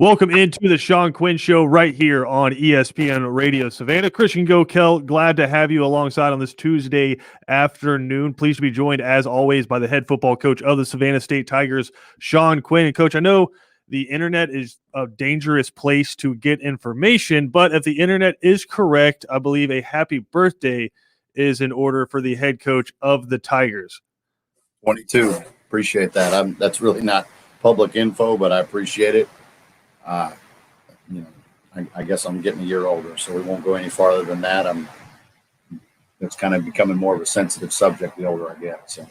Welcome into the Shawn Quinn Show right here on ESPN Radio Savannah. Christian Gokel, glad to have you alongside on this Tuesday afternoon. Pleased to be joined, as always, by the head football coach of the Savannah State Tigers, Shawn Quinn. And, Coach, I know the internet is a dangerous place to get information, but if the internet is correct, I believe a happy birthday is in order for the head coach of the Tigers. 22. Appreciate that. That's really not public info, but I appreciate it. I guess I'm getting a year older, so we won't go any farther than that. It's kind of becoming more of a sensitive subject the older I get. So,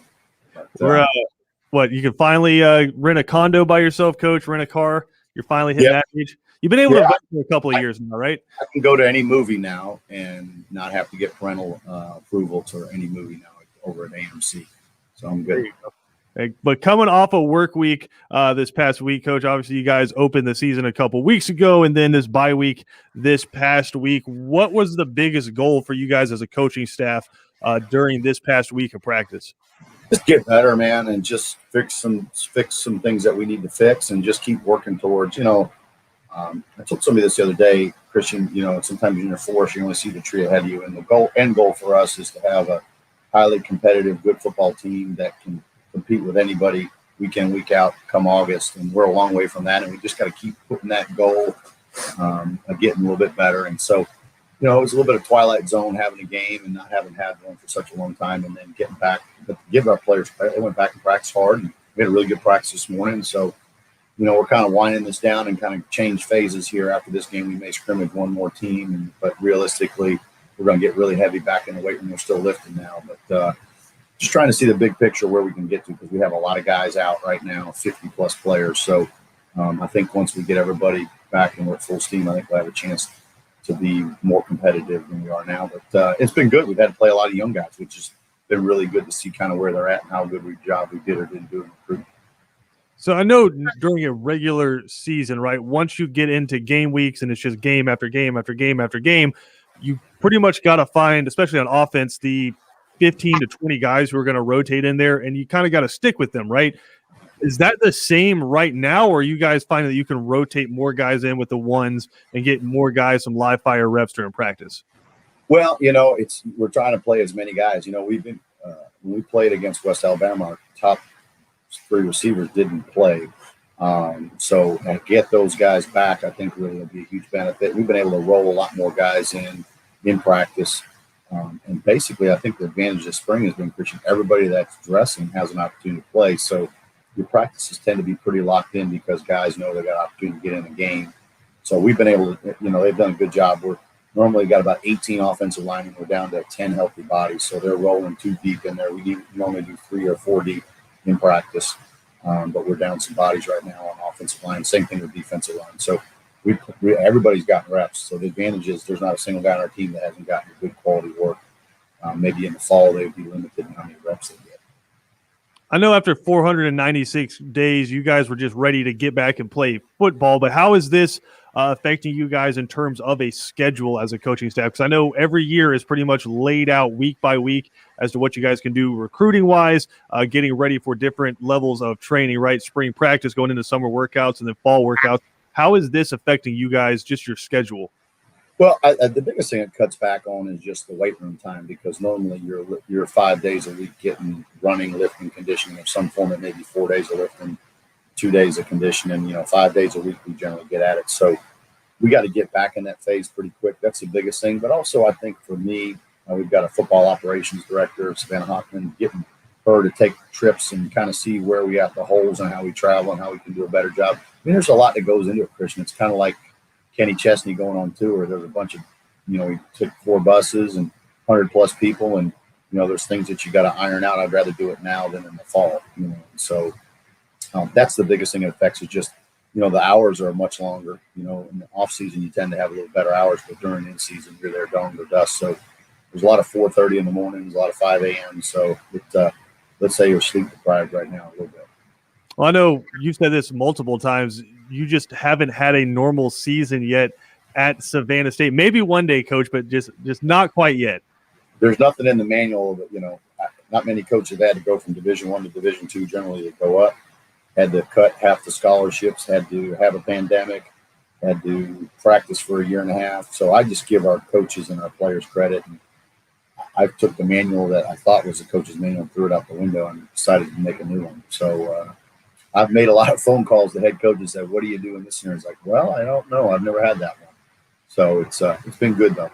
you can finally rent a condo by yourself, Coach, rent a car. You're finally hitting that age. You've been able to vote for a couple of years now, right? I can go to any movie now and not have to get parental approval to any movie now over at AMC. So I'm good. But coming off a work week this past week, Coach, obviously you guys opened the season a couple weeks ago and then this bye week this past week. What was the biggest goal for you guys as a coaching staff during this past week of practice? Just get better, man, and just fix some things that we need to fix and just keep working towards, I told somebody this the other day, Christian, sometimes in your force, you only see the tree ahead of you. And the end goal for us is to have a highly competitive, good football team that can compete with anybody week in, week out come August. And we're a long way from that. And we just got to keep putting that goal of getting a little bit better. And so, it was a little bit of twilight zone having a game and not having had one for such a long time and then getting back. But to give our players credit, they went back and practiced hard. And we had a really good practice this morning. So, we're kind of winding this down and kind of change phases here. After this game, we may scrimmage one more team. But realistically, we're going to get really heavy back in the weight room. We're still lifting now. But just trying to see the big picture where we can get to, because we have a lot of guys out right now, 50-plus players. So I think once we get everybody back and we're at full steam, I think we'll have a chance to be more competitive than we are now. But it's been good. We've had to play a lot of young guys, which has been really good to see kind of where they're at and how good job we did or didn't do in recruiting. So I know during a regular season, right, once you get into game weeks and it's just game after game after game after game, you pretty much got to find, especially on offense, the 15 to 20 guys who are going to rotate in there, and you kind of got to stick with them, right? Is that the same right now, or are you guys finding that you can rotate more guys in with the ones and get more guys some live fire reps during practice? Well, we're trying to play as many guys. We've been when we played against West Alabama, our top 3 receivers didn't play. So to get those guys back, I think really will be a huge benefit. We've been able to roll a lot more guys in practice. And basically, I think the advantage this spring has been, Christian, everybody that's dressing has an opportunity to play. So your practices tend to be pretty locked in because guys know they got an opportunity to get in the game. So we've been able to, they've done a good job. We're normally got about 18 offensive linemen. We're down to 10 healthy bodies. So they're rolling 2 deep in there. We normally do 3 or 4 deep in practice. But we're down some bodies right now on offensive line. Same thing with defensive line. So everybody's gotten reps. So the advantage is there's not a single guy on our team that hasn't gotten good quality work. Maybe in the fall they would be limited in how many reps they get. I know after 496 days, you guys were just ready to get back and play football. But how is this affecting you guys in terms of a schedule as a coaching staff? Because I know every year is pretty much laid out week by week as to what you guys can do recruiting-wise, getting ready for different levels of training, right? Spring practice, going into summer workouts, and then fall workouts. How is this affecting you guys, just your schedule? Well, the biggest thing it cuts back on is just the weight room time, because normally you're 5 days a week getting running, lifting, conditioning of some form. It may be 4 days of lifting, 2 days of conditioning. 5 days a week we generally get at it. So we got to get back in that phase pretty quick. That's the biggest thing. But also, I think for me, we've got a football operations director, Savannah Hockman, getting her to take trips and kind of see where we have the holes and how we travel and how we can do a better job. There's a lot that goes into it, Christian. It's kind of like Kenny Chesney going on tour. There's a bunch of, we took 4 buses and 100+ people, and, there's things that you got to iron out. I'd rather do it now than in the fall, So that's the biggest thing it affects is just, the hours are much longer. In the off season, you tend to have a little better hours, but during in season, you're there dawn to dusk. So there's a lot of 4:30 in the mornings, a lot of 5 a.m. So let's say you're sleep deprived right now a little bit. Well, I know you've said this multiple times. You just haven't had a normal season yet at Savannah State. Maybe one day, Coach, but just not quite yet. There's nothing in the manual that, not many coaches have had to go from Division I to Division II. Generally, they go up, had to cut half the scholarships, had to have a pandemic. had to practice for a year and a half. So I just give our coaches and our players credit. And I took the manual that I thought was the coach's manual and threw it out the window and decided to make a new one. So I've made a lot of phone calls to head coaches and said, what do you do in this scenario? It's like, well, I don't know. I've never had that one. So it's been good, though.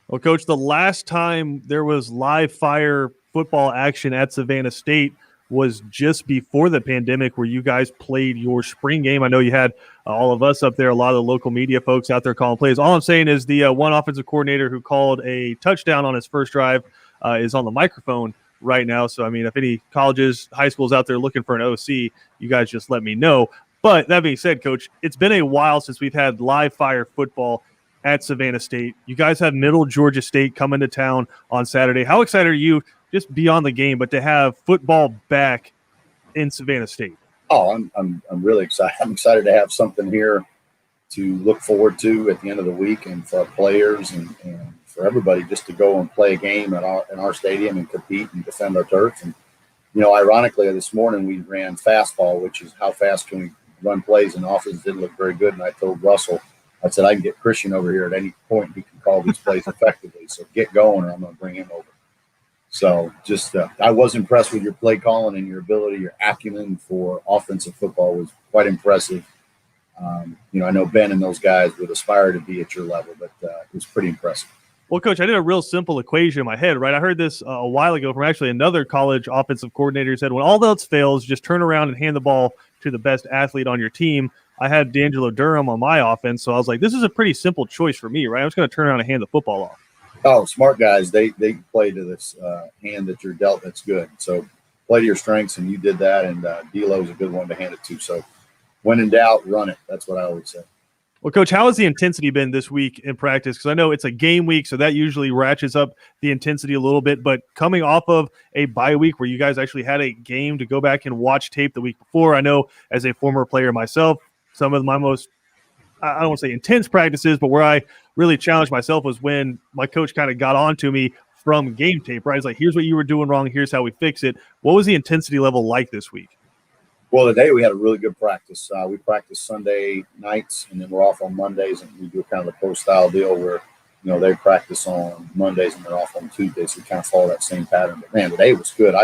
Well, Coach, the last time there was live fire football action at Savannah State was just before the pandemic, where you guys played your spring game. I know you had all of us up there, a lot of the local media folks out there calling plays. All I'm saying is the one offensive coordinator who called a touchdown on his first drive is on the microphone right now. So, I mean, if any colleges, high schools out there looking for an OC, you guys just let me know. But that being said, Coach, it's been a while since we've had live fire football at Savannah State. You guys have Middle Georgia State coming to town on Saturday. How excited are you, just beyond the game, but to have football back in Savannah State? Oh, I'm really excited. I'm excited to have something here to look forward to at the end of the week, and for our players and for everybody just to go and play a game in our stadium and compete and defend our turf. And, ironically, this morning we ran fastball, which is how fast can we run plays, and the offense didn't look very good. And I told Russell, I said, I can get Christian over here at any point. He can call these plays effectively. So get going, or I'm going to bring him over. So just I was impressed with your play calling and your ability, your acumen for offensive football was quite impressive. I know Ben and those guys would aspire to be at your level, but it was pretty impressive. Well, Coach, I did a real simple equation in my head, right? I heard this a while ago from actually another college offensive coordinator who said, when all else fails, just turn around and hand the ball to the best athlete on your team. I had D'Angelo Durham on my offense, so I was like, this is a pretty simple choice for me, right? I'm just going to turn around and hand the football off. Oh, smart guys. They play to this hand that you're dealt that's good. So play to your strengths, and you did that, and D'Lo's a good one to hand it to. So when in doubt, run it. That's what I always say. Well, Coach, how has the intensity been this week in practice? Because I know it's a game week, so that usually ratchets up the intensity a little bit. But coming off of a bye week where you guys actually had a game to go back and watch tape the week before, I know as a former player myself, some of my most, I don't want to say intense practices, but where I really challenged myself was when my coach kind of got on to me from game tape, right? It's like, here's what you were doing wrong. Here's how we fix it. What was the intensity level like this week? Well, today we had a really good practice. We practice Sunday nights, and then we're off on Mondays, and we do kind of a pro-style deal where, they practice on Mondays and they're off on Tuesdays. So we kind of follow that same pattern. But, man, today was good.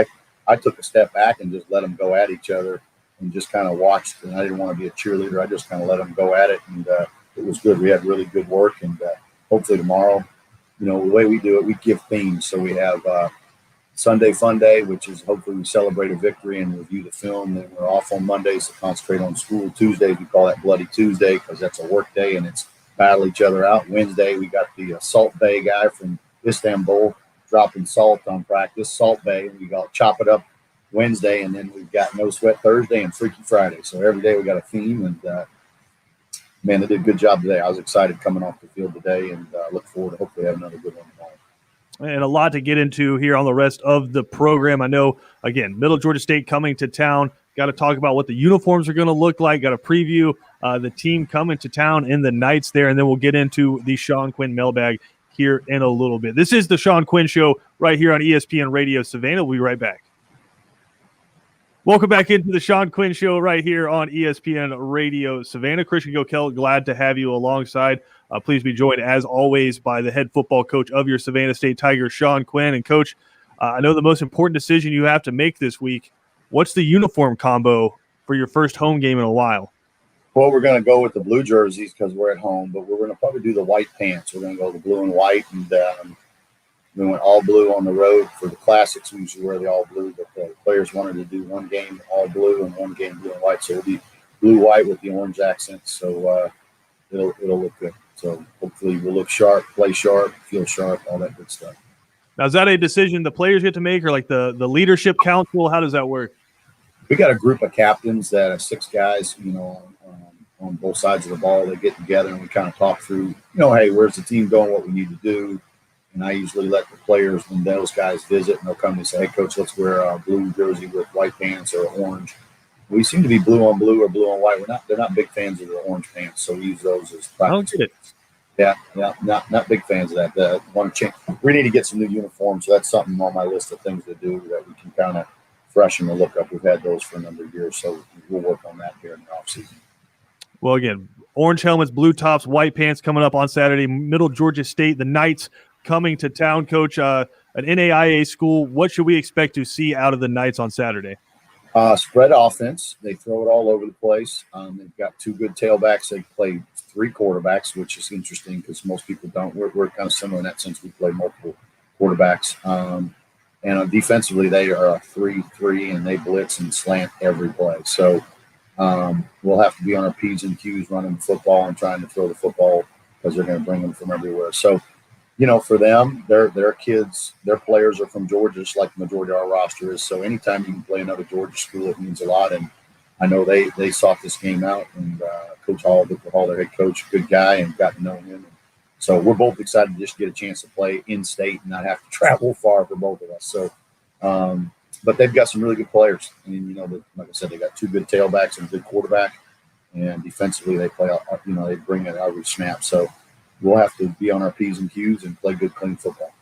I took a step back and just let them go at each other and just kind of watched. And I didn't want to be a cheerleader. I just kind of let them go at it, and it was good. We had really good work, and hopefully tomorrow, the way we do it, we give themes. So we have Sunday Fun Day, which is hopefully we celebrate a victory and review the film. Then we're off on Mondays to concentrate on school. Tuesdays, we call that Bloody Tuesday because that's a work day and it's battle each other out. Wednesday, we got the Salt Bay guy from Istanbul dropping salt on practice, Salt Bay. We got Chop It Up Wednesday, and then we've got No Sweat Thursday and Freaky Friday. So every day we got a theme, and man, they did a good job today. I was excited coming off the field today, and look forward to hopefully have another good one tomorrow. And a lot to get into here on the rest of the program. I know, again, Middle Georgia State coming to town. Got to talk about what the uniforms are going to look like. Got to preview the team coming to town in the nights there, and then we'll get into the Shawn Quinn mailbag here in a little bit. This is the Shawn Quinn Show right here on ESPN Radio Savannah. We'll be right back. Welcome back into the Shawn Quinn Show right here on ESPN Radio Savannah. Christian Gokel, glad to have you alongside. Please be joined, as always, by the head football coach of your Savannah State Tigers, Shawn Quinn. And, Coach, I know the most important decision you have to make this week. What's the uniform combo for your first home game in a while? Well, we're going to go with the blue jerseys because we're at home, but we're going to probably do the white pants. We're going to go the blue and white, and we went all blue on the road. For the classics, we usually wear the all blue, but the players wanted to do one game all blue and one game blue and white. So it'll be blue-white with the orange accents, so it'll look good. So hopefully we'll look sharp, play sharp, feel sharp, all that good stuff. Now, is that a decision the players get to make, or like the leadership council? How does that work? We got a group of captains that are 6 guys, on both sides of the ball. They get together and we kind of talk through, hey, where's the team going, what we need to do. And I usually let the players, when those guys visit, and they'll come and say, hey, Coach, let's wear a blue jersey with white pants or orange. We seem to be blue on blue or blue on white. They're not big fans of the orange pants, so we use those as practice. Oh, Yeah, not big fans of that. Want to change? We need to get some new uniforms, so that's something on my list of things to do that we can kind of freshen the look up. We've had those for a number of years, so we'll work on that here in the offseason. Well, again, orange helmets, blue tops, white pants coming up on Saturday. Middle Georgia State, the Knights coming to town. Coach, an NAIA school. What should we expect to see out of the Knights on Saturday? Spread offense. They throw it all over the place. They've got two good tailbacks. They play three quarterbacks, which is interesting because most people don't. We're kind of similar in that sense. We play multiple quarterbacks. And defensively, they are a 3-3, and they blitz and slant every play. So we'll have to be on our P's and Q's running the football and trying to throw the football because they're going to bring them from everywhere. So, for them, their kids, their players are from Georgia, just like the majority of our roster is. So anytime you can play another Georgia school, it means a lot. And I know they sought this game out. And Coach Hall, their head coach, good guy, and got to know him. So we're both excited to just get a chance to play in-state and not have to travel far for both of us. So, but they've got some really good players. And, like I said, they got two good tailbacks and a good quarterback. And defensively, they play, they bring it every snap. So we'll have to be on our P's and Q's and play good, clean football.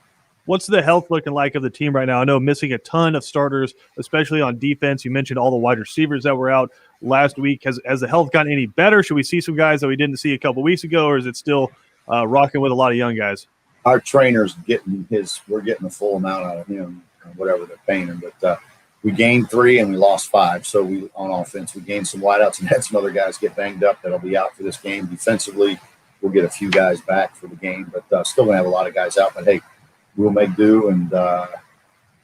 What's the health looking like of the team right now? I know missing a ton of starters, especially on defense. You mentioned all the wide receivers that were out last week. Has the health gotten any better? Should we see some guys that we didn't see a couple weeks ago, or is it still rocking with a lot of young guys? Our trainer's we're getting the full amount out of him, whatever they're paying him. But we gained 3 and we lost 5. So on offense, we gained some wideouts and had some other guys get banged up that'll be out for this game. Defensively, we'll get a few guys back for the game, but still gonna have a lot of guys out. But hey, we'll make do. And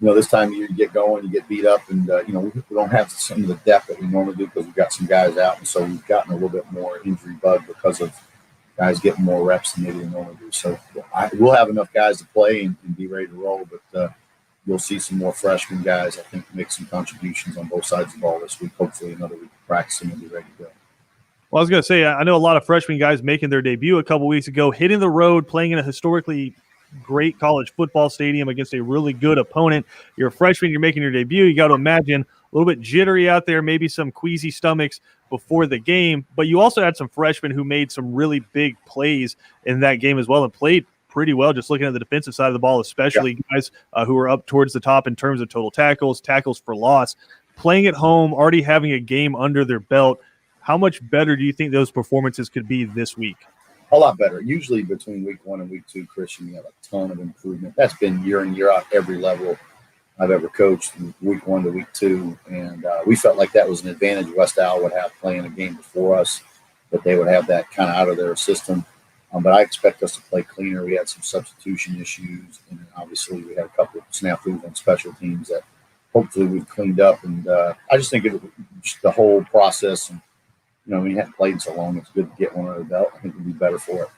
this time of year you get going, you get beat up, and we don't have some of the depth that we normally do because we've got some guys out, and so we've gotten a little bit more injury bug because of guys getting more reps than maybe they normally do. So we'll have enough guys to play and be ready to roll, but you'll see some more freshman guys, I think, make some contributions on both sides of the ball this week. Hopefully another week of practicing and be ready to go. Well, I was going to say, I know a lot of freshman guys making their debut a couple weeks ago, hitting the road, playing in a historically great college football stadium against a really good opponent. You're a freshman, you're making your debut. You got to imagine a little bit jittery out there, maybe some queasy stomachs before the game. But you also had some freshmen who made some really big plays in that game as well and played pretty well, just looking at the defensive side of the ball, especially guys who are up towards the top in terms of total tackles for loss. Playing at home, already having a game under their belt, how much better do you think those performances could be this week? A lot better. Usually between week 1 and week 2, Christian, you have a ton of improvement. That's been year in, year out, every level I've ever coached, from week 1 to week 2. And we felt like that was an advantage West Al would have playing a game before us, that they would have that kind of out of their system. But I expect us to play cleaner. We had some substitution issues, and then obviously we had a couple of snafus on special teams that hopefully we've cleaned up. And I just think the whole process, and we hadn't played in so long, it's good to get one under the belt. I think we'll be better for it.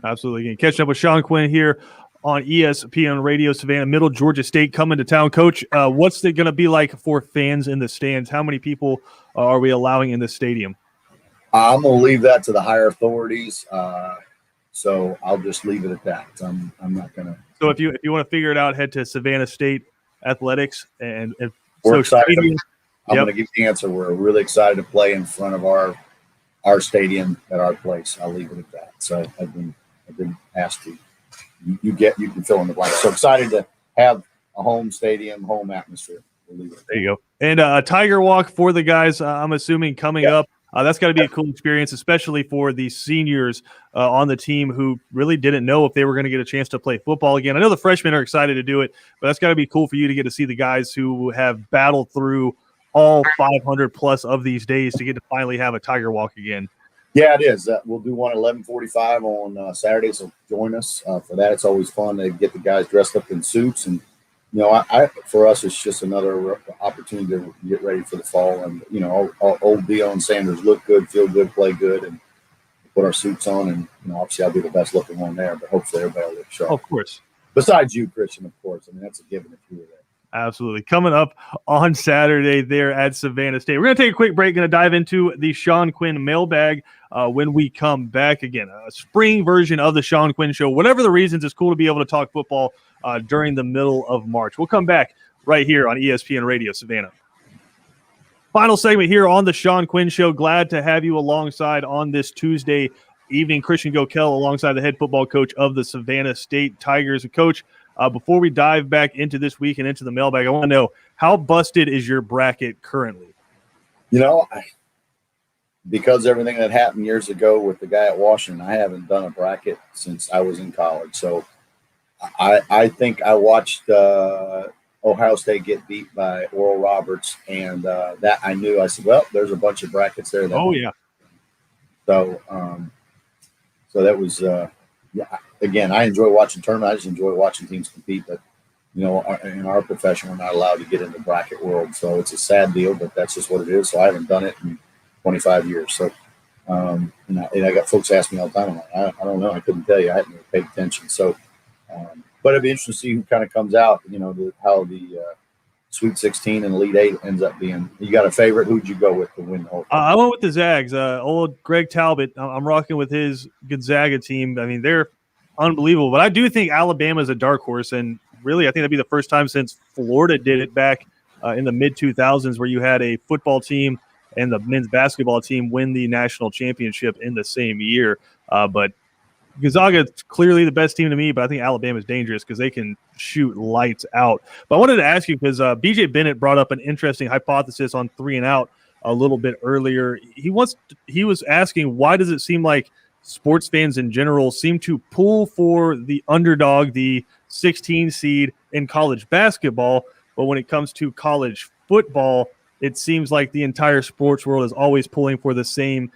Absolutely. Again, catching up with Shawn Quinn here on ESPN Radio Savannah. Middle Georgia State coming to town. Coach, what's it going to be like for fans in the stands? How many people are we allowing in the stadium? I'm going to leave that to the higher authorities, so I'll just leave it at that. I'm not going to. So if you want to figure it out, head to Savannah State Athletics and we're excited. I'm going to give the answer. We're really excited to play in front of our stadium at our place. I'll leave it at that. So I've been asked to. You can fill in the blank. So excited to have a home stadium, home atmosphere. We'll leave it at that. There you go. And a Tiger Walk for the guys, I'm assuming, coming up. That's got to be a cool experience, especially for the seniors on the team who really didn't know if they were going to get a chance to play football again. I know the freshmen are excited to do it, but that's got to be cool for you to get to see the guys who have battled through all 500 plus of these days to get to finally have a Tiger Walk again. Yeah, it is. We'll do one at 11:45 on Saturday, so join us for that. It's always fun to get the guys dressed up in suits, and for us, it's just another opportunity to get ready for the fall. And old Dion Sanders look good, feel good, play good, and put our suits on. And obviously, I'll be the best looking one there, but hopefully, everybody will look sharp. Of course. Besides you, Christian, of course. I mean, that's a given if you were there. Absolutely. Coming up on Saturday there at Savannah State. We're going to take a quick break. Going to dive into the Shawn Quinn mailbag when we come back. Again, a spring version of the Shawn Quinn Show. Whatever the reasons, it's cool to be able to talk football during the middle of March. We'll come back right here on ESPN Radio Savannah. Final segment here on the Shawn Quinn Show. Glad to have you alongside on this Tuesday evening. Christian Gokel alongside the head football coach of the Savannah State Tigers. Coach, before we dive back into this week and into the mailbag, I want to know, how busted is your bracket currently? because everything that happened years ago with the guy at Washington, I haven't done a bracket since I was in college. So I think I watched Ohio State get beat by Oral Roberts, and that I knew. I said, well, there's a bunch of brackets there. Oh yeah. So so that was yeah. Again, I enjoy watching tournaments. I just enjoy watching teams compete, but in our profession, we're not allowed to get in the bracket world. So it's a sad deal, but that's just what it is. So I haven't done it in 25 years. So, and I got folks ask me all the time. I'm like, I don't know. I couldn't tell you. I hadn't really paid attention. So, but it'd be interesting to see who kind of comes out, how the Sweet 16 and Elite 8 ends up being. You got a favorite? Who'd you go with to win the whole thing? I went with the Zags. Old Greg Talbot. I'm rocking with his Gonzaga team. I mean, they're unbelievable. But I do think Alabama is a dark horse. And really, I think that'd be the first time since Florida did it back in the mid-2000s where you had a football team and the men's basketball team win the national championship in the same year. But Gonzaga is clearly the best team to me, but I think Alabama is dangerous because they can shoot lights out. But I wanted to ask you because BJ Bennett brought up an interesting hypothesis on 3 and Out a little bit earlier. He was asking, why does it seem like sports fans in general seem to pull for the underdog, the 16 seed in college basketball, but when it comes to college football, it seems like the entire sports world is always pulling for the same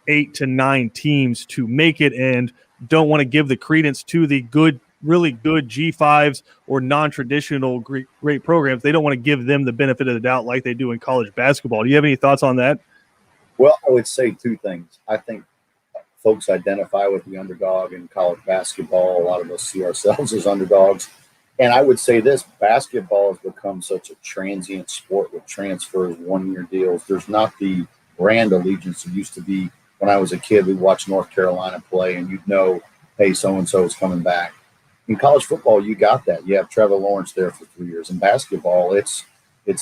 8 to 9 teams to make it and don't want to give the credence to the good, really good G5s or non-traditional great programs. They don't want to give them the benefit of the doubt like they do in college basketball. Do you have any thoughts on that? Well, I would say 2 things. I think folks identify with the underdog in college basketball. A lot of us see ourselves as underdogs. And I would say this, basketball has become such a transient sport with transfers, 1-year deals. There's not the brand allegiance it used to be. When I was a kid, we watched North Carolina play, and you'd know, hey, so-and-so is coming back. In college football, you got that. You have Trevor Lawrence there for 3 years. In basketball, it's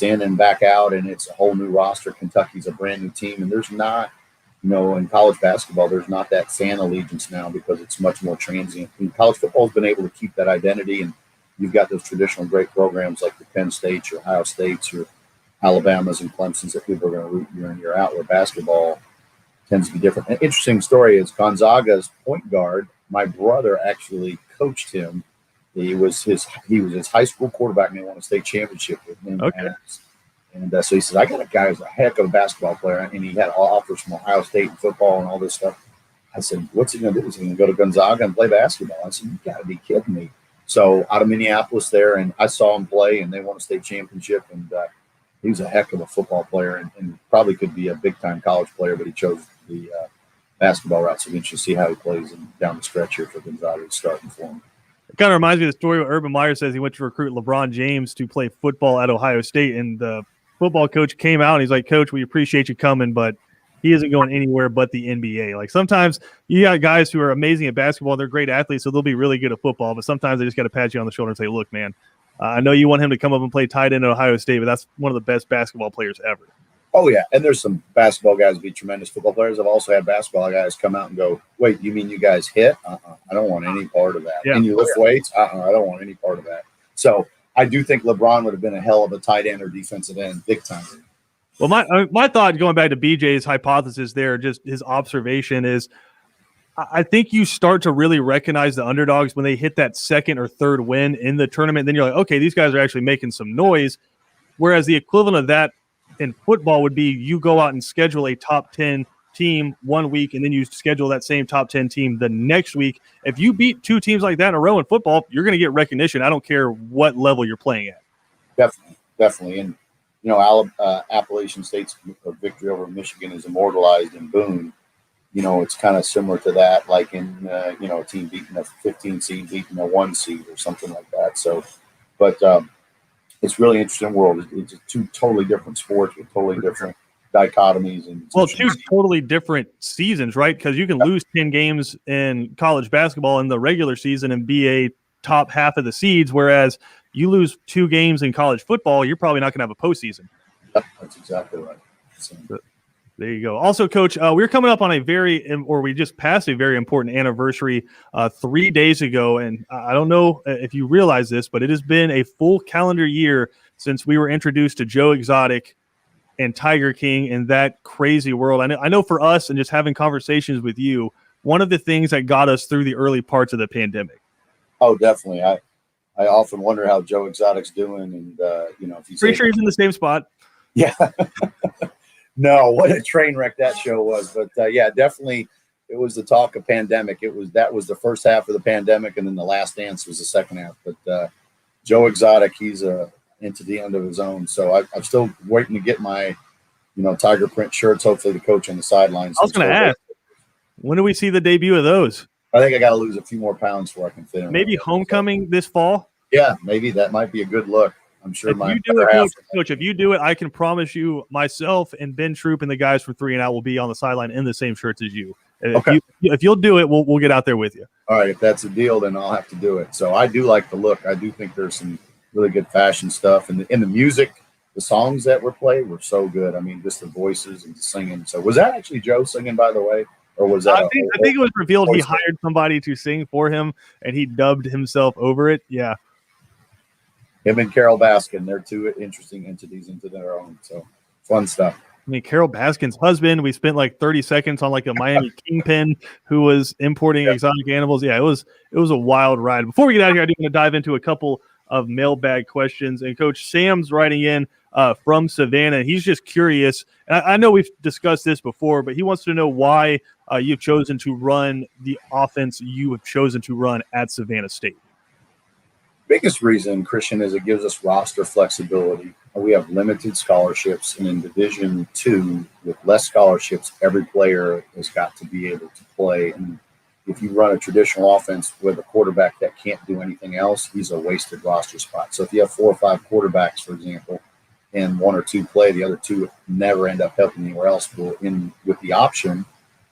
in and back out, and it's a whole new roster. Kentucky's a brand new team, and there's not, in college basketball, there's not that fan allegiance now because it's much more transient. And college football has been able to keep that identity, and you've got those traditional great programs like the Penn States, your Ohio States, your Alabamas and Clemsons that people are going to root year in, year out, where basketball tends to be different. An interesting story is Gonzaga's point guard. My brother actually coached him. He was his high school quarterback, and they won a state championship with him. Okay. And so he says, I got a guy who's a heck of a basketball player, and he had offers from Ohio State and football and all this stuff. I said, what's he going to do? Is he going to go to Gonzaga and play basketball? I said, you got to be kidding me. So out of Minneapolis there, and I saw him play, and they won a state championship, and he was a heck of a football player and probably could be a big-time college player, but he chose the basketball route. So we should see how he plays down the stretch here for Gonzaga starting for him. It kind of reminds me of the story where Urban Meyer says he went to recruit LeBron James to play football at Ohio State, and the football coach came out and he's like, Coach, we appreciate you coming, but he isn't going anywhere but the NBA. Like sometimes you got guys who are amazing at basketball, they're great athletes, so they'll be really good at football, but sometimes they just got to pat you on the shoulder and say, look, man, I know you want him to come up and play tight end at Ohio State, but that's one of the best basketball players ever. Oh, yeah, and there's some basketball guys who be tremendous football players. I've also had basketball guys come out and go, wait, you mean you guys hit? I don't want any part of that. Yeah. And you lift weights? I don't want any part of that. So I do think LeBron would have been a hell of a tight end or defensive end, big time. Well, my thought, going back to BJ's hypothesis there, just his observation is, I think you start to really recognize the underdogs when they hit that second or third win in the tournament. Then you're like, okay, these guys are actually making some noise. Whereas the equivalent of that in football would be you go out and schedule a top 10 team 1 week, and then you schedule that same top 10 team the next week. If you beat 2 teams like that in a row in football, you're going to get recognition. I don't care what level you're playing at. Definitely. And, Appalachian State's victory over Michigan is immortalized in Boone. It's kind of similar to that, like in, a team beating a 15 seed, beating a 1 seed or something like that. So, but it's really interesting world. It's 2 totally different sports with totally different dichotomies. And 2 totally different seasons, right? Because you can lose 10 games in college basketball in the regular season and be a top half of the seeds, whereas you lose 2 games in college football, you're probably not going to have a postseason. That's exactly right. So, there you go. Also, Coach, we're coming up on we just passed a very important anniversary 3 days ago. And I don't know if you realize this, but it has been a full calendar year since we were introduced to Joe Exotic and Tiger King in that crazy world. I know for us and just having conversations with you, one of the things that got us through the early parts of the pandemic. Oh, definitely. I often wonder how Joe Exotic's doing, and if he's pretty sure he's in the same spot. Yeah. No, what a train wreck that show was. But yeah, definitely it was the talk of pandemic. That was the first half of the pandemic, and then the Last Dance was the second half. But Joe Exotic, he's a entity under his own. So I'm still waiting to get my, tiger print shirts, hopefully to coach on the sidelines. I was going to ask, when do we see the debut of those? I think I got to lose a few more pounds before I can fit them. Maybe homecoming this fall? Yeah, maybe that might be a good look. I'm sure if you do it, Coach, if you do it, I can promise you myself and Ben Troop and the guys from 3 and Out will be on the sideline in the same shirts as you. Okay. If you'll do it, we'll get out there with you. All right. If that's a deal, then I'll have to do it. So I do like the look. I do think there's some really good fashion stuff. And the music, the songs that were played were so good. I mean, just the voices and the singing. So was that actually Joe singing, by the way? Or was that? I think it was revealed he hired somebody to sing for him and he dubbed himself over it. Yeah. Him and Carol Baskin, they're two interesting entities into their own. So fun stuff. I mean, Carol Baskin's husband, we spent like 30 seconds on like a Miami kingpin who was importing exotic animals. Yeah, it was a wild ride. Before we get out of here, I do want to dive into a couple of mailbag questions. And Coach Sam's writing in from Savannah. He's just curious. And I know we've discussed this before, but he wants to know why you've chosen to run the offense you have chosen to run at Savannah State. Biggest reason, Christian, is it gives us roster flexibility. We have limited scholarships, and in Division II, with less scholarships, every player has got to be able to play. And if you run a traditional offense with a quarterback that can't do anything else, he's a wasted roster spot. So if you have 4 or 5 quarterbacks, for example, and 1 or 2 play, the other 2 never end up helping anywhere else. Well, with the option,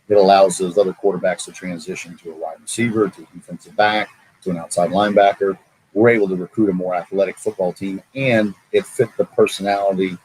it allows those other quarterbacks to transition to a wide receiver, to a defensive back, to an outside linebacker. We're able to recruit a more athletic football team, and it fit the personality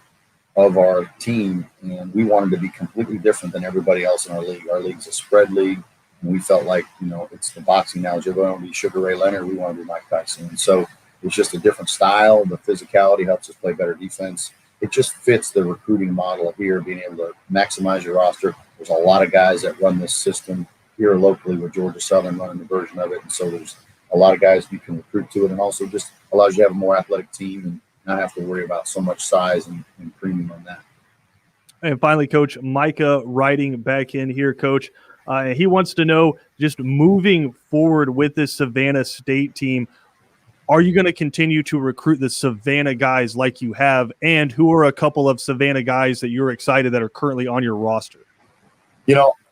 of our team. And we wanted to be completely different than everybody else in our league. Our league's a spread league, and we felt like, it's the boxing analogy. We want to be Sugar Ray Leonard. We want to be Mike Tyson. And so it's just a different style. The physicality helps us play better defense. It just fits the recruiting model here, being able to maximize your roster. There's a lot of guys that run this system here locally with Georgia Southern running the version of it. And so there's a lot of guys you can recruit to it, and also just allows you to have a more athletic team and not have to worry about so much size and premium on that. And finally, Coach, Micah writing back in here, Coach. He wants to know, just moving forward with this Savannah State team, are you going to continue to recruit the Savannah guys like you have? And who are a couple of Savannah guys that you're excited that are currently on your roster?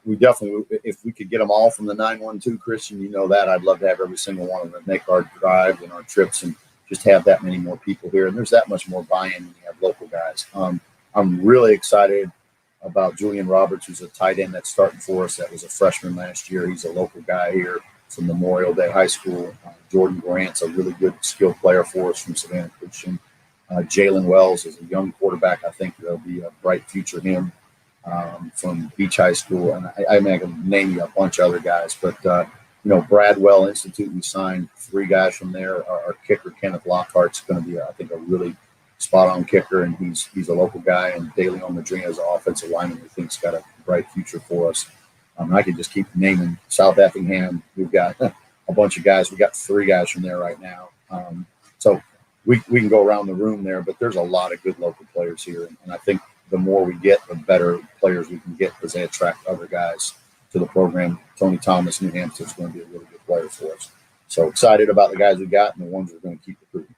We definitely, if we could get them all from the 912, Christian, that I'd love to have every single one of them make our drives and our trips and just have that many more people here. And there's that much more buy-in when you have local guys. I'm really excited about Julian Roberts, who's a tight end that's starting for us. That was a freshman last year. He's a local guy here from Memorial Day High School. Jordan Grant's a really good skilled player for us from Savannah Christian. Jalen Wells is a young quarterback. I think there'll be a bright future him. From Beach High School, and I can name you a bunch of other guys, but Bradwell Institute, we signed 3 guys from there. Our kicker Kenneth Lockhart's going to be, I think, a really spot-on kicker, and he's a local guy. And DeLeon Madrina is an offensive lineman who think's got a bright future for us. I can just keep naming South Effingham. We've got a bunch of guys. We got 3 guys from there right now. So we can go around the room there, but there's a lot of good local players here, and I think the more we get, the better players we can get because they attract other guys to the program. Tony Thomas, New Hampshire, is going to be a really good player for us. So excited about the guys we got and the ones we're going to keep recruiting.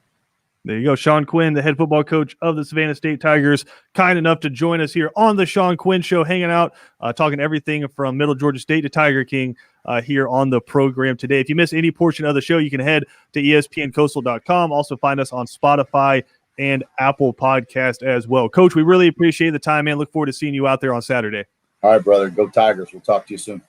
There you go. Shawn Quinn, the head football coach of the Savannah State Tigers, kind enough to join us here on the Shawn Quinn Show, hanging out, talking everything from Middle Georgia State to Tiger King here on the program today. If you miss any portion of the show, you can head to espncoastal.com. Also find us on Spotify and Apple Podcast as well. Coach, we really appreciate the time, man. Look forward to seeing you out there on Saturday. All right, brother. Go Tigers. We'll talk to you soon.